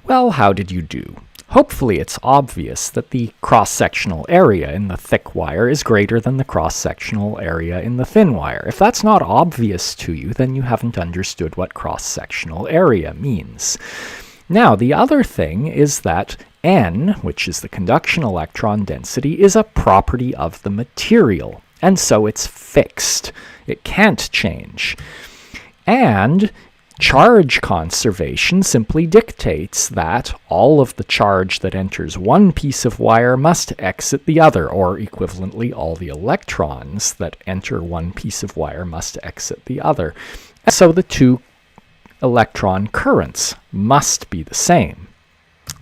Well, how did you do? Hopefully it's obvious that the cross-sectional area in the thick wire is greater than the cross-sectional area in the thin wire. If that's not obvious to you, then you haven't understood what cross-sectional area means. Now, the other thing is that N, which is the conduction electron density, is a property of the material, and so it's fixed. It can't change. And charge conservation simply dictates that all of the charge that enters one piece of wire must exit the other, or equivalently, all the electrons that enter one piece of wire must exit the other. And so the two electron currents must be the same.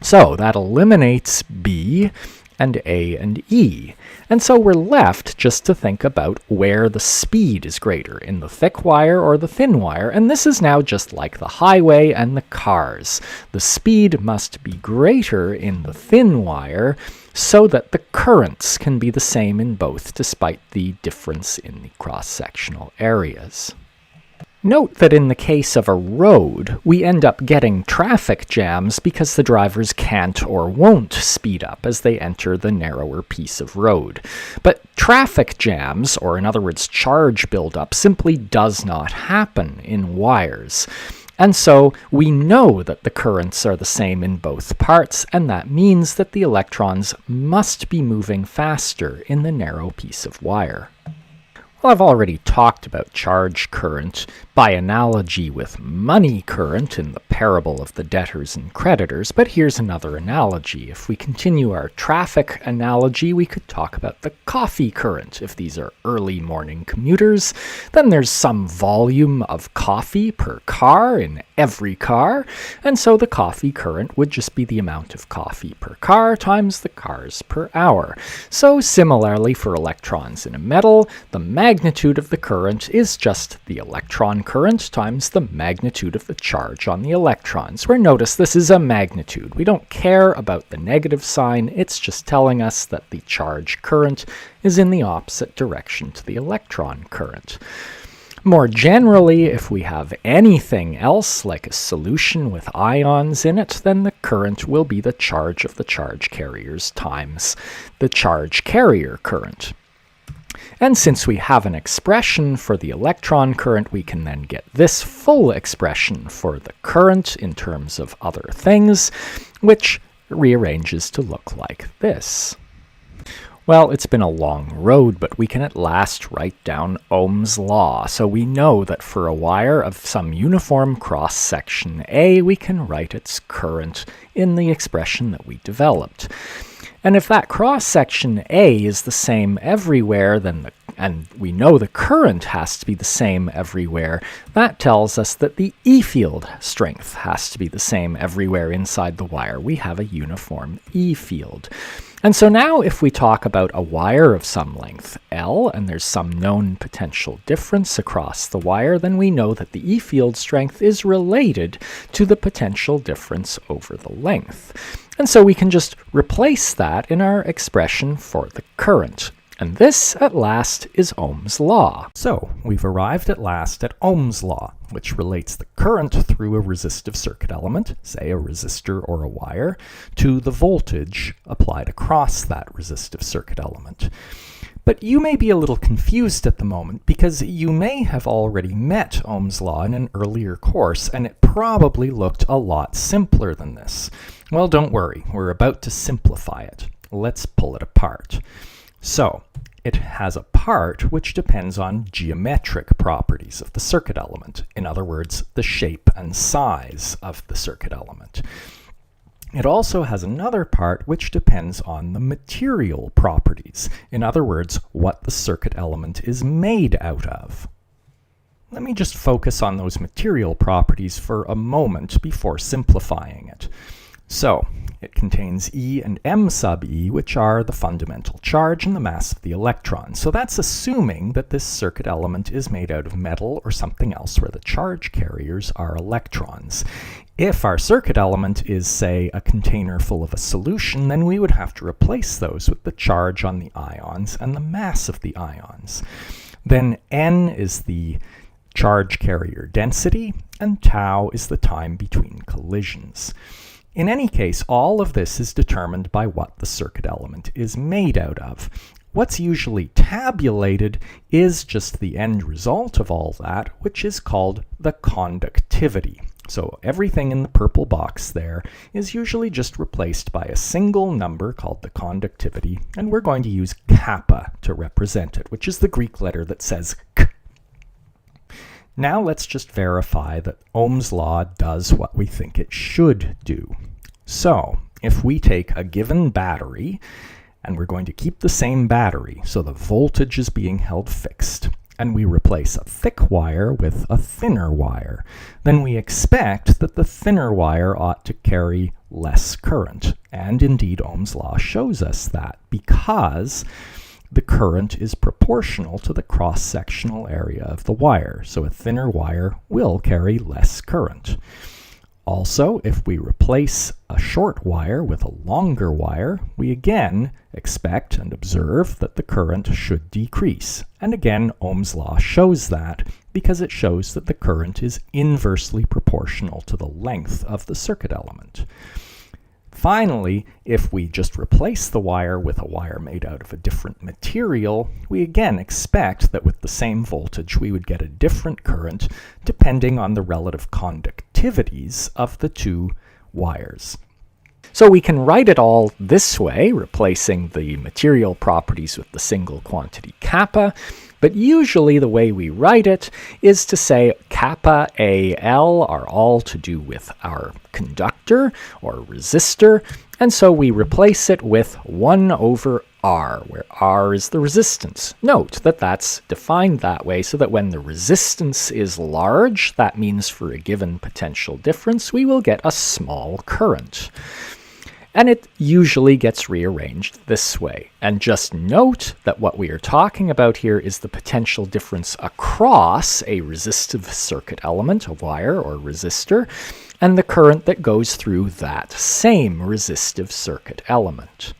So that eliminates B and A and E. And so we're left just to think about where the speed is greater, in the thick wire or the thin wire, and this is now just like the highway and the cars. The speed must be greater in the thin wire so that the currents can be the same in both, despite the difference in the cross-sectional areas. Note that in the case of a road, we end up getting traffic jams because the drivers can't or won't speed up as they enter the narrower piece of road. But traffic jams, or in other words charge buildup, simply does not happen in wires. And so we know that the currents are the same in both parts, and that means that the electrons must be moving faster in the narrow piece of wire. Well, I've already talked about charge current by analogy with money current in the parable of the debtors and creditors, but here's another analogy. If we continue our traffic analogy, we could talk about the coffee current. If these are early morning commuters, then there's some volume of coffee per car in every car, and so the coffee current would just be the amount of coffee per car times the cars per hour. So similarly for electrons in a metal, the magnitude of the current is just the electron current times the magnitude of the charge on the electrons, where notice this is a magnitude. We don't care about the negative sign, it's just telling us that the charge current is in the opposite direction to the electron current. More generally, if we have anything else, like a solution with ions in it, then the current will be the charge of the charge carriers times the charge carrier current. And since we have an expression for the electron current, we can then get this full expression for the current in terms of other things, which rearranges to look like this. Well, it's been a long road, but we can at last write down Ohm's law. So we know that for a wire of some uniform cross-section A, we can write its current in the expression that we developed. And if that cross-section A is the same everywhere, and we know the current has to be the same everywhere, that tells us that the E field strength has to be the same everywhere inside the wire. We have a uniform E field. And so now if we talk about a wire of some length L, and there's some known potential difference across the wire, then we know that the E field strength is related to the potential difference over the length. And so we can just replace that in our expression for the current. And this, at last, is Ohm's law. So we've arrived at last at Ohm's law, which relates the current through a resistive circuit element, say a resistor or a wire, to the voltage applied across that resistive circuit element. But you may be a little confused at the moment because you may have already met Ohm's law in an earlier course, and it probably looked a lot simpler than this. Well, don't worry, we're about to simplify it. Let's pull it apart. So, it has a part which depends on geometric properties of the circuit element. In other words, the shape and size of the circuit element. It also has another part which depends on the material properties. In other words, what the circuit element is made out of. Let me just focus on those material properties for a moment before simplifying it. So, it contains E and M sub E, which are the fundamental charge and the mass of the electron. So that's assuming that this circuit element is made out of metal or something else where the charge carriers are electrons. If our circuit element is, say, a container full of a solution, then we would have to replace those with the charge on the ions and the mass of the ions. Then N is the charge carrier density, and tau is the time between collisions. In any case, all of this is determined by what the circuit element is made out of. What's usually tabulated is just the end result of all that, which is called the conductivity. So everything in the purple box there is usually just replaced by a single number called the conductivity, and we're going to use kappa to represent it, which is the Greek letter that says K. Now let's just verify that Ohm's law does what we think it should do. So if we take a given battery, and we're going to keep the same battery, so the voltage is being held fixed, and we replace a thick wire with a thinner wire, then we expect that the thinner wire ought to carry less current. And indeed, Ohm's law shows us that, because the current is proportional to the cross-sectional area of the wire. So a thinner wire will carry less current. Also, if we replace a short wire with a longer wire, we again expect and observe that the current should decrease. And again, Ohm's law shows that, because it shows that the current is inversely proportional to the length of the circuit element. Finally, if we just replace the wire with a wire made out of a different material, we again expect that with the same voltage we would get a different current depending on the relative conductivities of the two wires. So we can write it all this way, replacing the material properties with the single quantity kappa, but usually the way we write it is to say kappa AL are all to do with our conductor or resistor, and so we replace it with 1 over R, where R is the resistance. Note that that's defined that way so that when the resistance is large, that means for a given potential difference, we will get a small current. And it usually gets rearranged this way. And just note that what we are talking about here is the potential difference across a resistive circuit element, a wire or resistor, and the current that goes through that same resistive circuit element.